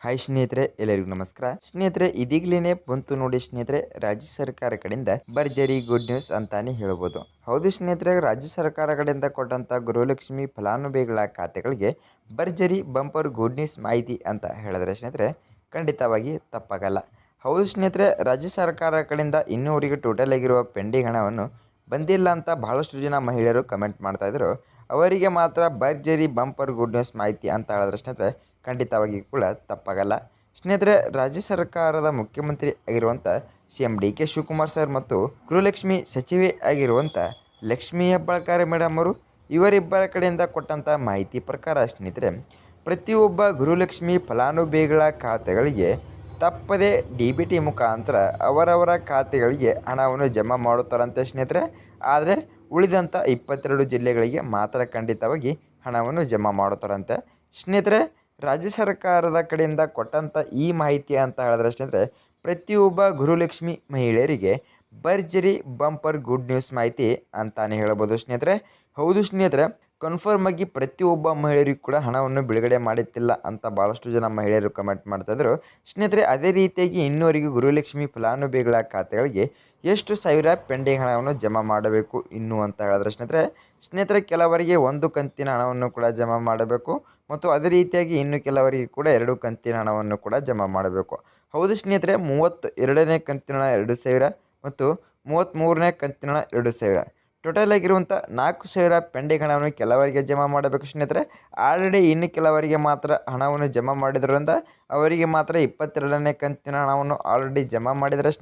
Hi ಸ್ನೇಹಿತರೆ, ಎಲ್ಲರಿಗೂ ನಮಸ್ಕಾರ. ಸ್ನೇಹಿತರೆ, ಇದೀಗ್ಲೇನೆ ಬಂತು ನೋಡಿ ಸ್ನೇಹಿತರೆ, ರಾಜ್ಯ ಸರ್ಕಾರ ಕಡೆಯಿಂದ ಭರ್ಜರಿ ಗುಡ್ ನ್ಯೂಸ್ ಅಂತಾನೆ ಹೇಳ್ಬೋದು. ಹೌದು ಸ್ನೇಹಿತರೆ, ರಾಜ್ಯ ಸರ್ಕಾರ ಕಡೆಯಿಂದ ಕೊಟ್ಟಂತ ಗೃಹಲಕ್ಷ್ಮಿ ಫಲಾನುಭವಿಗಳ ಖಾತೆಗಳಿಗೆ ಭರ್ಜರಿ ಬಂಪರ್ ಗುಡ್ ನ್ಯೂಸ್ ಮಾಹಿತಿ ಅಂತ ಹೇಳಿದ್ರೆ ಸ್ನೇಹಿತರೆ ಖಂಡಿತವಾಗಿ ತಪ್ಪಾಗಲ್ಲ. ಹೌದು ಸ್ನೇಹಿತರೆ, ರಾಜ್ಯ ಸರ್ಕಾರ ಕಡೆಯಿಂದ ಇನ್ನೂವರೆಗೆ ಟೋಟಲ್ ಆಗಿರುವ ಪೆಂಡಿಂಗ್ ಹಣವನ್ನು ಬಂದಿಲ್ಲ ಅಂತ ಬಹಳಷ್ಟು ಜನ ಮಹಿಳೆಯರು ಕಮೆಂಟ್ ಮಾಡ್ತಾ ಇದ್ರು. ಅವರಿಗೆ ಮಾತ್ರ ಭರ್ಜರಿ ಬಂಪರ್ ಗುಡ್ ನ್ಯೂಸ್ ಮಾಹಿತಿ ಅಂತ ಹೇಳಿದ್ರೆ ಸ್ನೇಹಿತರೆ ಖಂಡಿತವಾಗಿ ಕೂಡ ತಪ್ಪಾಗಲ್ಲ. ಸ್ನೇಹಿತರೆ, ರಾಜ್ಯ ಸರ್ಕಾರದ ಮುಖ್ಯಮಂತ್ರಿ ಆಗಿರುವಂಥ CM DK ಶಿವಕುಮಾರ್ ಸರ್ ಮತ್ತು ಗೃಹಲಕ್ಷ್ಮಿ ಸಚಿವೆ ಆಗಿರುವಂಥ ಲಕ್ಷ್ಮೀ ಹೆಬ್ಬಾಳ್ಕರ್ ಮೇಡಮ್ ಅವರು ಇವರಿಬ್ಬರ ಕಡೆಯಿಂದ ಕೊಟ್ಟಂಥ ಮಾಹಿತಿ ಪ್ರಕಾರ ಸ್ನೇಹಿತರೆ, ಪ್ರತಿಯೊಬ್ಬ ಗೃಹಲಕ್ಷ್ಮಿ ಫಲಾನುಭವಿಗಳ ಖಾತೆಗಳಿಗೆ ತಪ್ಪದೆ DBT ಮುಖಾಂತರ ಅವರವರ ಖಾತೆಗಳಿಗೆ ಹಣವನ್ನು ಜಮಾ ಮಾಡುತ್ತಾರಂತೆ ಸ್ನೇಹಿತರೆ. ಆದರೆ ಉಳಿದಂಥ 22 ಜಿಲ್ಲೆಗಳಿಗೆ ಮಾತ್ರ ಖಂಡಿತವಾಗಿ ಹಣವನ್ನು ಜಮಾ ಮಾಡುತ್ತಾರಂತೆ ಸ್ನೇಹಿತರೆ. ರಾಜ್ಯ ಸರ್ಕಾರದ ಕಡೆಯಿಂದ ಕೊಟ್ಟಂಥ ಈ ಮಾಹಿತಿ ಅಂತ ಹೇಳಿದ್ರೆ ಸ್ನೇಹಿತರೆ, ಪ್ರತಿಯೊಬ್ಬ ಗೃಹಲಕ್ಷ್ಮಿ ಮಹಿಳೆಯರಿಗೆ ಭರ್ಜರಿ ಬಂಪರ್ ಗುಡ್ ನ್ಯೂಸ್ ಮಾಹಿತಿ ಅಂತಾನೆ ಹೇಳ್ಬೋದು ಸ್ನೇಹಿತರೆ. ಹೌದು ಸ್ನೇಹಿತರೆ, ಕನ್ಫರ್ಮ್ ಆಗಿ ಪ್ರತಿಯೊಬ್ಬ ಮಹಿಳೆಯರಿಗೂ ಕೂಡ ಹಣವನ್ನು ಬಿಡುಗಡೆ ಮಾಡುತ್ತಿಲ್ಲ ಅಂತ ಭಾಳಷ್ಟು ಜನ ಮಹಿಳೆಯರು ಕಮೆಂಟ್ ಮಾಡ್ತಾಯಿದ್ರು ಸ್ನೇಹಿತರೆ. ಅದೇ ರೀತಿಯಾಗಿ ಇನ್ನೂವರೆಗೂ ಗೃಹಲಕ್ಷ್ಮಿ ಫಲಾನುಭವಿಗಳ ಖಾತೆಗಳಿಗೆ ಎಷ್ಟು ಸಾವಿರ ಪೆಂಡಿಂಗ್ ಹಣವನ್ನು ಜಮಾ ಮಾಡಬೇಕು ಇನ್ನು ಅಂತ ಹೇಳಿದ್ರೆ ಸ್ನೇಹಿತರೆ ಕೆಲವರಿಗೆ ಒಂದು ಕಂತಿನ ಹಣವನ್ನು ಕೂಡ ಜಮಾ ಮಾಡಬೇಕು ಮತ್ತು ಅದೇ ರೀತಿಯಾಗಿ ಇನ್ನು ಕೆಲವರಿಗೆ ಕೂಡ 2 ಕಂತಿನ ಹಣವನ್ನು ಕೂಡ ಜಮಾ ಮಾಡಬೇಕು. ಹೌದು ಸ್ನೇಹಿತರೆ, 32ನೇ ಕಂತಿನ ಹಣ 2,000 ಮತ್ತು 33ನೇ ಕಂತಿನ ಹಣ 2,000 ಟೋಟಲ್ ಆಗಿರುವಂಥ 4,000 ಪೆಂಡಿಂಗ್ ಹಣವನ್ನು ಕೆಲವರಿಗೆ ಜಮಾ ಮಾಡಬೇಕು ಸ್ನೇಹಿತರೆ. ಆಲ್ರೆಡಿ ಇನ್ನು ಕೆಲವರಿಗೆ ಮಾತ್ರ ಹಣವನ್ನು ಜಮಾ ಮಾಡಿದ್ರಿಂದ ಅವರಿಗೆ ಮಾತ್ರ 22ನೇ ಕಂತಿನ ಹಣವನ್ನು ಆಲ್ರೆಡಿ ಜಮಾ ಮಾಡಿದರೆ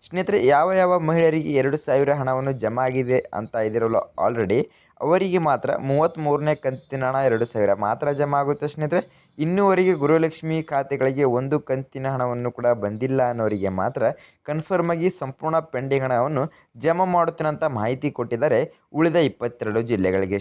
ಸ್ನೇಹಿತರೆ ಯಾವ ಮಹಿಳೆಯರಿಗೆ 2,000 ಹಣವನ್ನು ಜಮಾ ಆಗಿದೆ ಅಂತ ಇದಿರಲ್ಲ ಆಲ್ರೆಡಿ, ಅವರಿಗೆ ಮಾತ್ರ 33ನೇ ಕಂತಿನ ಹಣ 2,000 ಮಾತ್ರ ಜಮಾ ಆಗುತ್ತೆ ಸ್ನೇಹಿತರೆ. ಇನ್ನೂವರೆಗೆ ಗೃಹಲಕ್ಷ್ಮಿ ಖಾತೆಗಳಿಗೆ ಒಂದು ಕಂತಿನ ಹಣವನ್ನು ಕೂಡ ಬಂದಿಲ್ಲ ಅನ್ನೋರಿಗೆ ಮಾತ್ರ ಕನ್ಫರ್ಮ್ ಆಗಿ ಸಂಪೂರ್ಣ ಪೆಂಡಿಂಗ್ ಹಣವನ್ನು ಜಮಾ ಮಾಡುತ್ತೇನಂತ ಮಾಹಿತಿ ಕೊಟ್ಟಿದ್ದಾರೆ ಉಳಿದ 22 ಜಿಲ್ಲೆಗಳಿಗೆ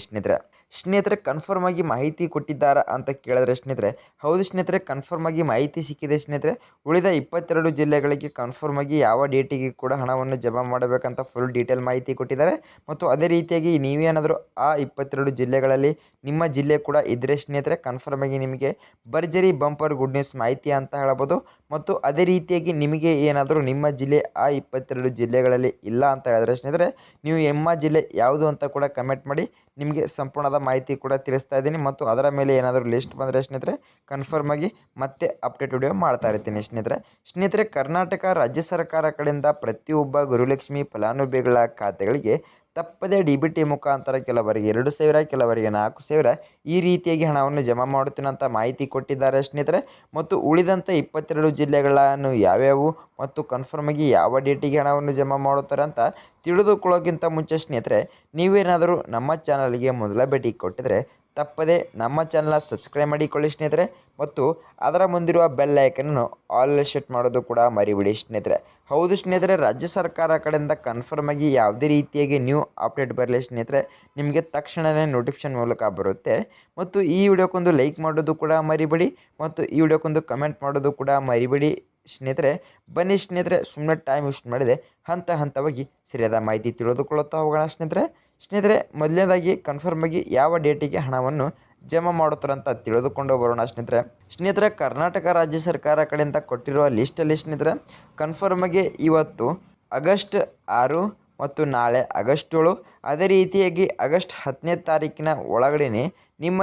ಸ್ನೇಹಿತರೆ ಕನ್ಫರ್ಮ್ ಆಗಿ ಮಾಹಿತಿ ಕೊಟ್ಟಿದ್ದಾರಾ ಅಂತ ಕೇಳಿದ್ರೆ ಸ್ನೇಹಿತರೆ, ಹೌದು ಸ್ನೇಹಿತರೆ, ಕನ್ಫರ್ಮ್ ಆಗಿ ಮಾಹಿತಿ ಸಿಕ್ಕಿದೆ ಸ್ನೇಹಿತರೆ. ಉಳಿದ 22 ಜಿಲ್ಲೆಗಳಿಗೆ ಕನ್ಫರ್ಮ್ ಆಗಿ ಯಾವ ಡೇಟಿಗೆ ಕೂಡ ಹಣವನ್ನು ಜಮಾ ಮಾಡಬೇಕಂತ ಫುಲ್ ಡೀಟೇಲ್ ಮಾಹಿತಿ ಕೊಟ್ಟಿದ್ದಾರೆ. ಮತ್ತು ಅದೇ ರೀತಿಯಾಗಿ ನೀವೇನಾದರೂ ಆ 22 ಜಿಲ್ಲೆಗಳಲ್ಲಿ ನಿಮ್ಮ ಜಿಲ್ಲೆ ಕೂಡ ಇದ್ದರೆ ಸ್ನೇಹಿತರೆ ಕನ್ಫರ್ಮ್ ಆಗಿ ನಿಮಗೆ ಭರ್ಜರಿ ಬಂಪರ್ ಗುಡ್ ನ್ಯೂಸ್ ಮಾಹಿತಿ ಅಂತ ಹೇಳ್ಬೋದು. ಮತ್ತು ಅದೇ ರೀತಿಯಾಗಿ ನಿಮಗೆ ಏನಾದರೂ ನಿಮ್ಮ ಜಿಲ್ಲೆ ಆ 22 ಜಿಲ್ಲೆಗಳಲ್ಲಿ ಇಲ್ಲ ಅಂತ ಹೇಳಿದ್ರೆ ಸ್ನೇಹಿತರೆ, ನೀವು ನಿಮ್ಮ ಜಿಲ್ಲೆ ಯಾವುದು ಅಂತ ಕೂಡ ಕಮೆಂಟ್ ಮಾಡಿ, ನಿಮಗೆ ಸಂಪೂರ್ಣದ ಮಾಹಿತಿ ಕೂಡ ತಿಳಿಸ್ತಾ ಇದ್ದೀನಿ. ಮತ್ತು ಅದರ ಮೇಲೆ ಏನಾದರೂ ಲಿಸ್ಟ್ ಬಂದರೆ ಸ್ನೇಹಿತರೆ ಕನ್ಫರ್ಮ್ ಆಗಿ ಮತ್ತೆ ಅಪ್ಡೇಟ್ ವಿಡಿಯೋ ಮಾಡ್ತಾ ಇರ್ತೀನಿ ಸ್ನೇಹಿತರೆ. ಕರ್ನಾಟಕ ರಾಜ್ಯ ಸರ್ಕಾರ ಕಡೆಯಿಂದ ಪ್ರತಿಯೊಬ್ಬ ಗೃಹಲಕ್ಷ್ಮಿ ಫಲಾನುಭವಿಗಳ ಖಾತೆಗಳಿಗೆ ತಪ್ಪದೆ DBT ಮುಖಾಂತರ ಕೆಲವರಿಗೆ 2,000 ಕೆಲವರಿಗೆ 4,000 ಈ ರೀತಿಯಾಗಿ ಹಣವನ್ನು ಜಮಾ ಮಾಡುತ್ತೇನೆ ಅಂತ ಮಾಹಿತಿ ಕೊಟ್ಟಿದ್ದಾರೆ ಸ್ನೇಹಿತರೆ. ಮತ್ತು ಉಳಿದಂಥ 22 ಜಿಲ್ಲೆಗಳನ್ನು ಯಾವ್ಯಾವು ಮತ್ತು ಕನ್ಫರ್ಮ್ ಆಗಿ ಯಾವ ಡೇಟಿಗೆ ಹಣವನ್ನು ಜಮಾ ಮಾಡುತ್ತಾರೆ ಅಂತ ತಿಳಿದುಕೊಳ್ಳೋಕ್ಕಿಂತ ಮುಂಚೆ ಸ್ನೇಹಿತರೆ, ನೀವೇನಾದರೂ ನಮ್ಮ ಚಾನಲ್ಗೆ ಮೊದಲ ಭೇಟಿ ಕೊಟ್ಟಿದ್ರೆ ತಪ್ಪದೆ ನಮ್ಮ ಚಾನಲ್ನ ಸಬ್ಸ್ಕ್ರೈಬ್ ಮಾಡಿಕೊಳ್ಳಿ ಸ್ನೇಹಿತರೆ. ಮತ್ತು ಅದರ ಮುಂದಿರುವ ಬೆಲ್ ಐಕನನ್ನು ಆಲ್ ಸೆಟ್ ಮಾಡೋದು ಕೂಡ ಮರಿಬೇಡಿ ಸ್ನೇಹಿತರೆ. ಹೌದು ಸ್ನೇಹಿತರೆ, ರಾಜ್ಯ ಸರ್ಕಾರ ಕಡೆಯಿಂದ ಕನ್ಫರ್ಮ್ ಆಗಿ ಯಾವುದೇ ರೀತಿಯಾಗಿ ನ್ಯೂ ಅಪ್ಡೇಟ್ ಬರಲಿ ಸ್ನೇಹಿತರೆ ನಿಮಗೆ ತಕ್ಷಣವೇ ನೋಟಿಫಿಕೇಶನ್ ಮೂಲಕ ಬರುತ್ತೆ. ಮತ್ತು ಈ ವಿಡಿಯೋಕ್ಕೊಂದು ಲೈಕ್ ಮಾಡೋದು ಕೂಡ ಮರಿಬೇಡಿ ಮತ್ತು ಈ ವಿಡಿಯೋಕ್ಕೊಂದು ಕಮೆಂಟ್ ಮಾಡೋದು ಕೂಡ ಮರಿಬೇಡಿ ಸ್ನೇಹಿತರೆ. ಬನ್ನಿ ಸ್ನೇಹಿತರೆ, ಸುಮ್ಮನೆ ಟೈಮ್ ವೇಸ್ಟ್ ಮಾಡಿದೆ ಹಂತವಾಗಿ ಸರಿಯಾದ ಮಾಹಿತಿ ತಿಳಿದುಕೊಳ್ಳುತ್ತಾ ಹೋಗೋಣ ಸ್ನೇಹಿತರೆ. ಮೊದಲನೇದಾಗಿ ಕನ್ಫರ್ಮ್ ಆಗಿ ಯಾವ ಡೇಟಿಗೆ ಹಣವನ್ನು ಜಮಾ ಮಾಡುತ್ತಾರೆ ಅಂತ ತಿಳಿದುಕೊಂಡು ಬರೋಣ ಸ್ನೇಹಿತರೆ. ಕರ್ನಾಟಕ ರಾಜ್ಯ ಸರ್ಕಾರ ಕಡೆಯಿಂದ ಕೊಟ್ಟಿರುವ ಲಿಸ್ಟಲ್ಲಿ ಸ್ನೇಹಿತರೆ ಕನ್ಫರ್ಮ್ ಆಗಿ ಇವತ್ತು ಆಗಸ್ಟ್ 6 ಮತ್ತು ನಾಳೆ ಆಗಸ್ಟ್ 7, ಅದೇ ರೀತಿಯಾಗಿ ಆಗಸ್ಟ್ 10ನೇ ತಾರೀಕಿನ ಒಳಗಡೆ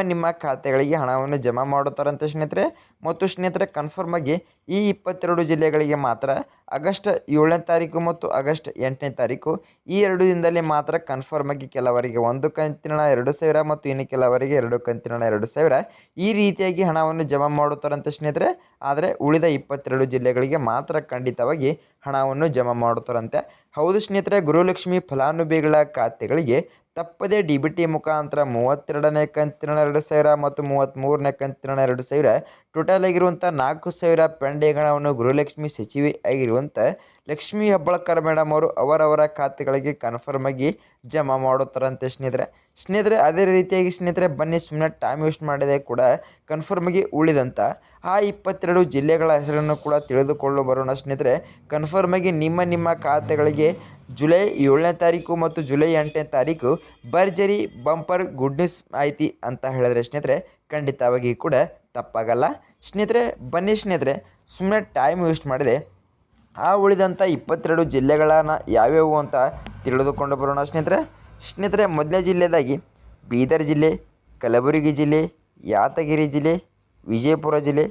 ನಿಮ್ಮ ಖಾತೆಗಳಿಗೆ ಹಣವನ್ನು ಜಮಾ ಮಾಡುತ್ತಾರಂತೆ ಸ್ನೇಹಿತರೆ. ಮತ್ತು ಸ್ನೇಹಿತರೆ ಕನ್ಫರ್ಮ್ ಆಗಿ ಈ 22 ಜಿಲ್ಲೆಗಳಿಗೆ ಮಾತ್ರ ಆಗಸ್ಟ್ 7ನೇ ತಾರೀಕು ಮತ್ತು ಆಗಸ್ಟ್ 8ನೇ ತಾರೀಕು ಈ 2 ದಿನದಲ್ಲಿ ಮಾತ್ರ ಕನ್ಫರ್ಮ್ ಆಗಿ ಕೆಲವರಿಗೆ ಒಂದು ಕಂತಿನ ಹಣ 2,000 ಮತ್ತು ಇನ್ನು ಕೆಲವರಿಗೆ 2 ಕಂತಿನ ಹಣ 2,000 ಈ ರೀತಿಯಾಗಿ ಹಣವನ್ನು ಜಮಾ ಮಾಡುತ್ತಾರಂತೆ ಸ್ನೇಹಿತರೆ. ಆದರೆ ಉಳಿದ 22 ಜಿಲ್ಲೆಗಳಿಗೆ ಮಾತ್ರ ಖಂಡಿತವಾಗಿ ಹಣವನ್ನು ಜಮಾ ಮಾಡುತ್ತಾರಂತೆ. ಹೌದು ಸ್ನೇಹಿತರೆ, ಗೃಹಲಕ್ಷ್ಮಿ ಫಲಾನುಭವಿಗಳ ಖಾತೆಗಳಿಗೆ ತಪ್ಪದೇ DBT ಮುಖಾಂತರ 32ನೇ ಕಂತಿನ 2,000 ಮತ್ತು 33ನೇ ಕಂತಿನ 2,000 ಟೋಟಲ್ ಆಗಿರುವಂಥ 4,000 ಪೆಂಡಿಂಗ್ ಹಣವನ್ನು ಗೃಹಲಕ್ಷ್ಮಿ ಸಚಿವೆ ಆಗಿರುವಂಥ ಲಕ್ಷ್ಮೀ ಹೆಬ್ಬಾಳ್ಕರ್ ಮೇಡಮ್ ಅವರು ಅವರವರ ಖಾತೆಗಳಿಗೆ ಕನ್ಫರ್ಮ್ ಆಗಿ ಜಮಾ ಮಾಡುತ್ತಾರಂತೆ ಸ್ನೇಹಿತರೆ. ಅದೇ ರೀತಿಯಾಗಿ ಸ್ನೇಹಿತರೆ ಬನ್ನಿ ಸುಮ್ಮನೆ ಟೈಮ್ ವೇಸ್ಟ್ ಮಾಡಿದೆ ಕೂಡ ಕನ್ಫರ್ಮ್ ಆಗಿ ಉಳಿದಂಥ ಆ 22 ಜಿಲ್ಲೆಗಳ ಹೆಸರನ್ನು ಕೂಡ ತಿಳಿದುಕೊಳ್ಳು ಬರೋಣ ಸ್ನೇಹಿತರೆ. ಕನ್ಫರ್ಮ್ ಆಗಿ ನಿಮ್ಮ ಖಾತೆಗಳಿಗೆ ಜುಲೈ 7ನೇ ತಾರೀಕು ಮತ್ತು ಜುಲೈ 8ನೇ ತಾರೀಕು ಭರ್ಜರಿ ಬಂಪರ್ ಗುಡ್ ನ್ಯೂಸ್ ಮಾಹಿತಿ ಅಂತ ಹೇಳಿದ್ರೆ ಸ್ನೇಹಿತರೆ ಖಂಡಿತವಾಗಿ ಕೂಡ ತಪ್ಪಾಗಲ್ಲ ಸ್ನೇಹಿತರೆ. ಬನ್ನಿ ಸ್ನೇಹಿತರೆ, ಸುಮ್ಮನೆ ಟೈಮ್ ವೇಸ್ಟ್ ಮಾಡಿದೆ ಆ ಉಳಿದಂಥ 22 ಜಿಲ್ಲೆಗಳನ್ನು ಯಾವ್ಯಾವು ಅಂತ ತಿಳಿದುಕೊಂಡು ಬರೋಣ ಸ್ನೇಹಿತರೆ. ಮೊದಲನೇ ಜಿಲ್ಲೆದಾಗಿ ಬೀದರ್ ಜಿಲ್ಲೆ, ಕಲಬುರಗಿ ಜಿಲ್ಲೆ, ಯಾದಗಿರಿ ಜಿಲ್ಲೆ, ವಿಜಯಪುರ ಜಿಲ್ಲೆ,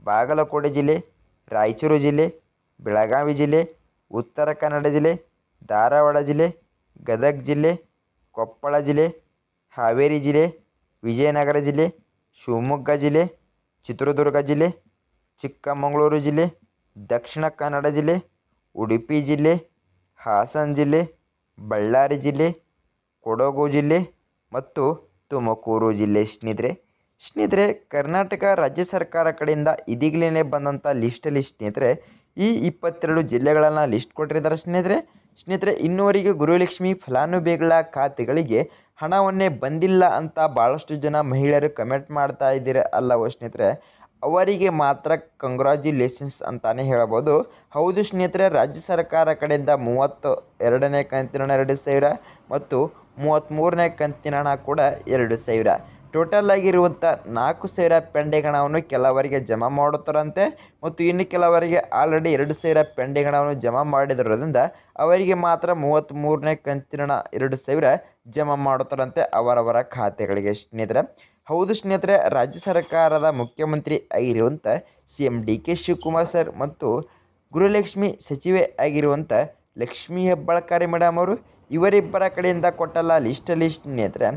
ಬಾಗಲಕೋಟೆ ಜಿಲ್ಲೆ, ರಾಯಚೂರು ಜಿಲ್ಲೆ, ಬೆಳಗಾವಿ ಜಿಲ್ಲೆ, ಉತ್ತರ ಕನ್ನಡ ಜಿಲ್ಲೆ, ಧಾರವಾಡ ಜಿಲ್ಲೆ, ಗದಗ ಜಿಲ್ಲೆ, ಕೊಪ್ಪಳ ಜಿಲ್ಲೆ, ಹಾವೇರಿ ಜಿಲ್ಲೆ, ವಿಜಯನಗರ ಜಿಲ್ಲೆ, ಶಿವಮೊಗ್ಗ ಜಿಲ್ಲೆ, ಚಿತ್ರದುರ್ಗ ಜಿಲ್ಲೆ, ಚಿಕ್ಕಮಗಳೂರು ಜಿಲ್ಲೆ, ದಕ್ಷಿಣ ಕನ್ನಡ ಜಿಲ್ಲೆ, ಉಡುಪಿ ಜಿಲ್ಲೆ, ಹಾಸನ ಜಿಲ್ಲೆ, ಬಳ್ಳಾರಿ ಜಿಲ್ಲೆ, ಕೊಡಗು ಜಿಲ್ಲೆ ಮತ್ತು ತುಮಕೂರು ಜಿಲ್ಲೆ ಸ್ನೇಹಿತರೆ. ಕರ್ನಾಟಕ ರಾಜ್ಯ ಸರ್ಕಾರ ಕಡೆಯಿಂದ ಇದೀಗಲೇ ಬಂದಂಥ ಲಿಸ್ಟಲ್ಲಿ ಸ್ನೇಹಿತರೆ ಈ 22 ಜಿಲ್ಲೆಗಳನ್ನು ಲಿಸ್ಟ್ ಕೊಟ್ಟಿದ್ದಾರೆ ಸ್ನೇಹಿತರೆ. ಇನ್ನುವರೆಗೆ ಗೃಹಲಕ್ಷ್ಮಿ ಫಲಾನುಭವಿಗಳ ಖಾತೆಗಳಿಗೆ ಹಣವನ್ನೇ ಬಂದಿಲ್ಲ ಅಂತ ಭಾಳಷ್ಟು ಜನ ಮಹಿಳೆಯರು ಕಮೆಂಟ್ ಮಾಡ್ತಾ ಇದ್ದೀರ ಅಲ್ಲವೋ ಸ್ನೇಹಿತರೆ, ಅವರಿಗೆ ಮಾತ್ರ ಕಂಗ್ರ್ಯಾಚುಲೇಷನ್ಸ್ ಅಂತಾನೆ ಹೇಳ್ಬೋದು. ಹೌದು ಸ್ನೇಹಿತರೆ, ರಾಜ್ಯ ಸರ್ಕಾರ ಕಡೆಯಿಂದ 32ನೇ ಕಂತಿನ ಹಣ 2,000 ಮತ್ತು 33ನೇ ಕಂತಿನ ಹಣ ಕೂಡ 2,000 ಟೋಟಲ್ ಆಗಿರುವಂಥ 4,000 ಪೆಂಡಿಂಗ್ ಹಣವನ್ನು ಕೆಲವರಿಗೆ ಜಮಾ ಮಾಡುತ್ತಾರಂತೆ ಮತ್ತು ಇನ್ನು ಕೆಲವರಿಗೆ ಆಲ್ರೆಡಿ 2,000 ಪೆಂಡಿಂಗ್ ಹಣವನ್ನು ಜಮಾ ಮಾಡಿದಿರೋದ್ರಿಂದ ಅವರಿಗೆ ಮಾತ್ರ 33ನೇ ಕಂತಿನ ಹಣ 2,000 ಜಮಾ ಮಾಡುತ್ತಾರಂತೆ ಅವರವರ ಖಾತೆಗಳಿಗೆ ಸ್ನೇಹಿತರೆ. ಹೌದು ಸ್ನೇಹಿತರೆ, ರಾಜ್ಯ ಸರ್ಕಾರದ ಮುಖ್ಯಮಂತ್ರಿ ಆಗಿರುವಂಥ CM DK ಶಿವಕುಮಾರ್ ಸರ್ ಮತ್ತು ಗೃಹಲಕ್ಷ್ಮಿ ಸಚಿವೆ ಆಗಿರುವಂಥ ಲಕ್ಷ್ಮೀ ಹೆಬ್ಬಾಳ್ಕರ್ ಮೇಡಮ್ ಅವರು ಇವರಿಬ್ಬರ ಕಡೆಯಿಂದ ಕೊಟ್ಟಲ್ಲ ಲಿಸ್ಟಲ್ಲಿ ಸ್ನೇಹಿತರೆ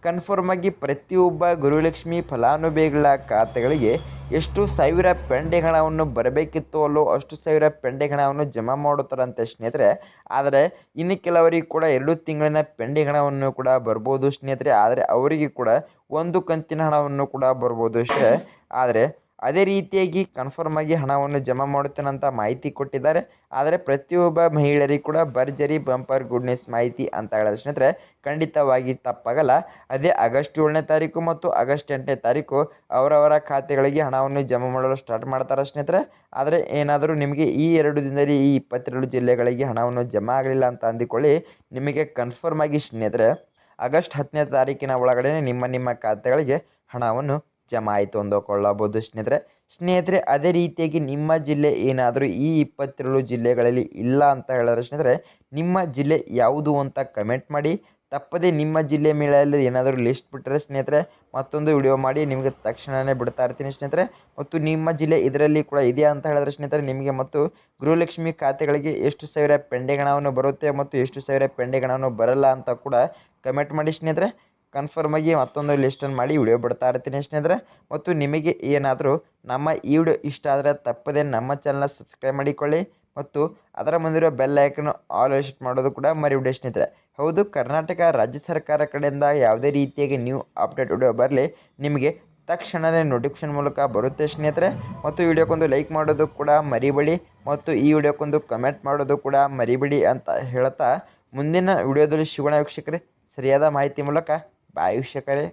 ಕನ್ಫರ್ಮ್ ಆಗಿ ಪ್ರತಿಯೊಬ್ಬ ಗೃಹಲಕ್ಷ್ಮಿ ಫಲಾನುಭವಿಗಳ ಖಾತೆಗಳಿಗೆ ಎಷ್ಟು ಸಾವಿರ ಪೆಂಡಿಂಗ್ ಹಣವನ್ನು ಬರಬೇಕಿತ್ತು ಅಲ್ಲೋ ಅಷ್ಟು ಸಾವಿರ ಪೆಂಡಿಂಗ್ ಹಣವನ್ನು ಜಮಾ ಮಾಡುತ್ತಾರಂತೆ ಸ್ನೇಹಿತರೆ. ಆದರೆ ಇನ್ನು ಕೆಲವರಿಗೆ ಕೂಡ 2 ತಿಂಗಳಿನ ಪೆಂಡಿಂಗ್ ಹಣವನ್ನು ಕೂಡ ಬರ್ಬೋದು ಸ್ನೇಹಿತರೆ. ಆದರೆ ಅವರಿಗೆ ಕೂಡ 1 ಕಂತಿನ ಹಣವನ್ನು ಕೂಡ ಬರ್ಬೋದು ಅಷ್ಟೇ. ಆದರೆ ಅದೇ ರೀತಿಯಾಗಿ ಕನ್ಫರ್ಮ್ ಆಗಿ ಹಣವನ್ನು ಜಮಾ ಮಾಡುತ್ತೇನಂತ ಮಾಹಿತಿ ಕೊಟ್ಟಿದ್ದಾರೆ. ಆದರೆ ಪ್ರತಿಯೊಬ್ಬ ಮಹಿಳೆಯರಿಗೆ ಕೂಡ ಭರ್ಜರಿ ಬಂಪರ್ ಗುಡ್ ನ್ಯೂಸ್ ಮಾಹಿತಿ ಅಂತ ಹೇಳಿದ್ರೆ ಸ್ನೇಹಿತರೆ ಖಂಡಿತವಾಗಿ ತಪ್ಪಾಗಲ್ಲ. ಅದೇ ಆಗಸ್ಟ್ 7ನೇ ತಾರೀಕು ಮತ್ತು ಆಗಸ್ಟ್ 8ನೇ ತಾರೀಕು ಅವರವರ ಖಾತೆಗಳಿಗೆ ಹಣವನ್ನು ಜಮಾ ಮಾಡಲು ಸ್ಟಾರ್ಟ್ ಮಾಡ್ತಾರೆ ಸ್ನೇಹಿತರೆ. ಆದರೆ ಏನಾದರೂ ನಿಮಗೆ ಈ 2 ದಿನದಲ್ಲಿ ಈ 22 ಜಿಲ್ಲೆಗಳಿಗೆ ಹಣವನ್ನು ಜಮಾ ಆಗಲಿಲ್ಲ ಅಂತ ಅಂದುಕೊಳ್ಳಿ, ನಿಮಗೆ ಕನ್ಫರ್ಮ್ ಆಗಿ ಸ್ನೇಹಿತರೆ ಆಗಸ್ಟ್ 10ನೇ ತಾರೀಕಿನ ಒಳಗಡೆ ನಿಮ್ಮ ಖಾತೆಗಳಿಗೆ ಹಣವನ್ನು ಜಮಾ ಆಯಿತು ಅಂದುಕೊಳ್ಳಬಹುದು ಸ್ನೇಹಿತರೆ. ಅದೇ ರೀತಿಯಾಗಿ ನಿಮ್ಮ ಜಿಲ್ಲೆ ಏನಾದರೂ ಈ 22 ಜಿಲ್ಲೆಗಳಲ್ಲಿ ಇಲ್ಲ ಅಂತ ಹೇಳಿದ್ರೆ ಸ್ನೇಹಿತರೆ ನಿಮ್ಮ ಜಿಲ್ಲೆ ಯಾವುದು ಅಂತ ಕಮೆಂಟ್ ಮಾಡಿ. ತಪ್ಪದೇ ನಿಮ್ಮ ಜಿಲ್ಲೆ ಮೇಳಲ್ಲಿ ಏನಾದರೂ ಲಿಸ್ಟ್ ಬಿಟ್ಟರೆ ಸ್ನೇಹಿತರೆ ಮತ್ತೊಂದು ವಿಡಿಯೋ ಮಾಡಿ ನಿಮಗೆ ತಕ್ಷಣವೇ ಬಿಡ್ತಾ ಇರ್ತೀನಿ ಸ್ನೇಹಿತರೆ. ಮತ್ತು ನಿಮ್ಮ ಜಿಲ್ಲೆ ಇದರಲ್ಲಿ ಕೂಡ ಇದೆಯಾ ಅಂತ ಹೇಳಿದ್ರೆ ಸ್ನೇಹಿತರೆ ನಿಮಗೆ ಮತ್ತು ಗೃಹಲಕ್ಷ್ಮಿ ಖಾತೆಗಳಿಗೆ ಎಷ್ಟು ಸಾವಿರ ಪೆಂಡಿಂಗ್ ಹಣವನ್ನು ಬರುತ್ತೆ ಮತ್ತು ಎಷ್ಟು ಸಾವಿರ ಪೆಂಡಿಂಗ್ ಹಣವನ್ನು ಬರಲ್ಲ ಅಂತ ಕೂಡ ಕಮೆಂಟ್ ಮಾಡಿ ಸ್ನೇಹಿತರೆ. ಕನ್ಫರ್ಮ್ ಆಗಿ ಮತ್ತೊಂದು ಲಿಸ್ಟನ್ನು ಮಾಡಿ ವಿಡಿಯೋ ಬಿಡ್ತಾ ಇರ್ತೀನಿ ಸ್ನೇಹಿತರೆ. ಮತ್ತು ನಿಮಗೆ ಏನಾದರೂ ನಮ್ಮ ಈ ವಿಡಿಯೋ ಇಷ್ಟ ಆದರೆ ತಪ್ಪದೇ ನಮ್ಮ ಚಾನಲ್ನ ಸಬ್ಸ್ಕ್ರೈಬ್ ಮಾಡಿಕೊಳ್ಳಿ ಮತ್ತು ಅದರ ಮುಂದಿರೋ ಬೆಲ್ ಐಕನ್ ಆಲ್ ಸೆಟ್ ಮಾಡೋದು ಕೂಡ ಮರಿಬೇಡಿ ಸ್ನೇಹಿತರೆ. ಹೌದು, ಕರ್ನಾಟಕ ರಾಜ್ಯ ಸರ್ಕಾರ ಕಡೆಯಿಂದ ಯಾವುದೇ ರೀತಿಯಾಗಿ ನ್ಯೂ ಅಪ್ಡೇಟ್ ವಿಡಿಯೋ ಬರಲಿ ನಿಮಗೆ ತಕ್ಷಣವೇ ನೋಟಿಫಿಕೇಶನ್ ಮೂಲಕ ಬರುತ್ತೆ ಸ್ನೇಹಿತರೆ. ಮತ್ತು ವಿಡಿಯೋಕ್ಕೊಂದು ಲೈಕ್ ಮಾಡೋದು ಕೂಡ ಮರಿಬೇಡಿ ಮತ್ತು ಈ ವಿಡಿಯೋಕ್ಕೊಂದು ಕಮೆಂಟ್ ಮಾಡೋದು ಕೂಡ ಮರಿಬೇಡಿ ಅಂತ ಹೇಳ್ತಾ ಮುಂದಿನ ವಿಡಿಯೋದಲ್ಲಿ ಸಿಗೋಣ ವೀಕ್ಷಕರೇ, ಸರಿಯಾದ ಮಾಹಿತಿ ಮೂಲಕ. ಬಾಯ್ ವೀಕ್ಷಕರೇ.